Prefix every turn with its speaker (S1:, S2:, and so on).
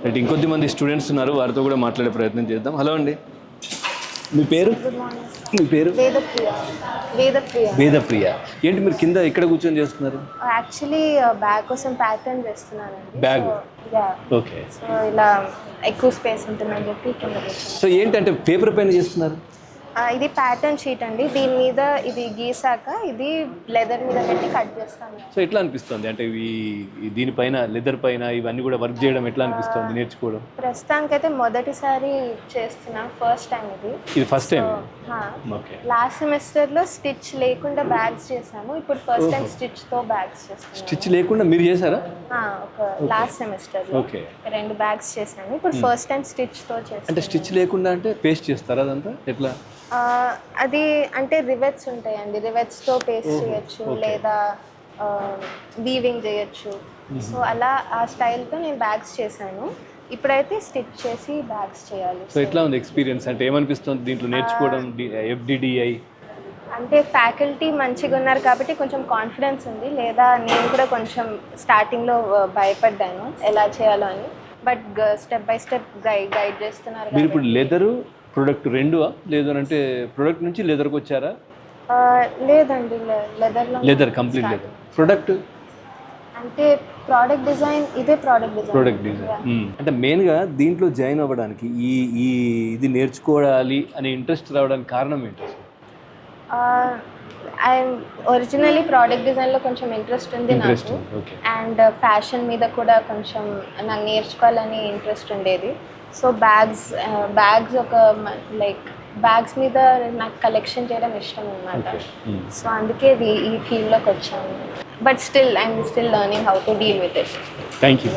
S1: అంటే ఇంకొద్ది మంది స్టూడెంట్స్ ఉన్నారు, వారితో కూడా మాట్లాడే ప్రయత్నం చేద్దాం. హలో అండి, మీ పేరు? మీ పేరు?
S2: వేదప్రియ. వేదప్రియ.
S1: వేదప్రియ. ఏంటి మీరు కింద ఇక్కడ కూర్చొని చేస్తున్నారు?
S2: యాక్చువల్లీ బ్యాగ్ కోసం ప్యాటర్న్ చేస్తున్నానండి.
S1: బ్యాగ్?
S2: యా.
S1: ఓకే.
S2: సో ఇలా ఎక్కువ స్పేస్ ఉంటుందని చెప్పి కింద కూర్చున్నాను.
S1: సో ఏంటంటే పేపర్ పైన చేస్తున్నారు?
S2: ఇది ప్యాటర్న్ షీట్ అండి. దీని మీద ఇది గీసాక ఇది లెదర్ మీద పెట్టి కట్ చేస్తాను.
S1: సో ఎట్లా అనిపిస్తుంది అంటే దీనిపైన లెదర్ పైన ఇవన్నీ కూడా వర్క్ చేయడం ఎట్లా అనిపిస్తుంది, నేర్చుకోవడం?
S2: ప్రస్తుతానికైతే మొదటిసారి చేస్తున్నా, ఫస్ట్ టైం ఇది.
S1: ఇది ఫస్ట్ టైం? ఓకే.
S2: లాస్ట్ సెమిస్టర్లో స్టిచ్ లేకుండా బ్యాగ్స్ చేశాము, ఇప్పుడు ఫస్ట్ టైం స్టిచ్తో బ్యాగ్స్ చేస్తాను.
S1: స్టిచ్ లేకుండా మీరు చేశారా?
S2: ఒక లాస్ట్ సెమిస్టర్
S1: ఓకే.
S2: 2 బ్యాగ్స్ చేశాను, ఇప్పుడు ఫస్ట్ టైం స్టిచ్తో చేస్తాను.
S1: అంటే స్టిచ్ లేకుండా అంటే పేస్ట్ చేస్తారా అదంతా ఎట్లా?
S2: అది అంటే రివెట్స్ ఉంటాయండి, రివెట్స్తో పేస్ట్ చేయొచ్చు లేదా వీవింగ్ చేయొచ్చు. సో అలా ఆ స్టైల్తో నేను బ్యాగ్స్ చేశాను. ఇప్పుడైతే స్టిచ్ చేసి బ్యాగ్స్ చేయాలి.
S1: సో ఎట్లా ఉంది ఎక్స్పీరియన్స్, అంటే ఏమనిపిస్తుంది దీంట్లో నేర్చుకోవడం? FDDI
S2: అంటే ఫ్యాకల్టీ మంచిగా ఉన్నారు కాబట్టి కొంచెం కాన్ఫిడెన్స్ ఉంది, లేదా నేను కూడా కొంచెం స్టార్టింగ్లో భయపడ్డాను ఎలా చేయాలో అని. But step by step guide చేస్తున్నారు.
S1: మీరు ఇప్పుడు లెదరు ప్రొడక్ట్ రెండువా, లేదు అంటే ప్రొడక్ట్ నుంచి లెదర్కి వచ్చారా?
S2: లేదండి,
S1: లెదర్ కంప్లీట్ లెదర్. ప్రొడక్ట్
S2: అంటే ప్రోడక్ట్ డిజైన్, ఇదే ప్రోడక్ట్ డిజైన్.
S1: అంటే మెయిన్గా దీంట్లో జాయిన్ అవ్వడానికి ఇది నేర్చుకోవాలి అనే ఇంట్రెస్ట్ రావడానికి కారణం ఏంటి?
S2: ఒరిజినల్లీ ప్రోడక్ట్ డిజైన్లో కొంచెం ఇంట్రెస్ట్ ఉంది నాకు, అండ్ ఫ్యాషన్ మీద కూడా కొంచెం నాకు నేర్చుకోవాలని ఇంట్రెస్ట్ ఉండేది. సో బ్యాగ్స్ ఒక లైక్ బ్యాగ్స్ మీద నాకు కలెక్షన్ చేయడం ఇష్టం అన్నమాట. సో అందుకే ఈ ఫీల్డ్లోకి వచ్చాను. But I'm still learning how to deal with it.
S1: Thank you.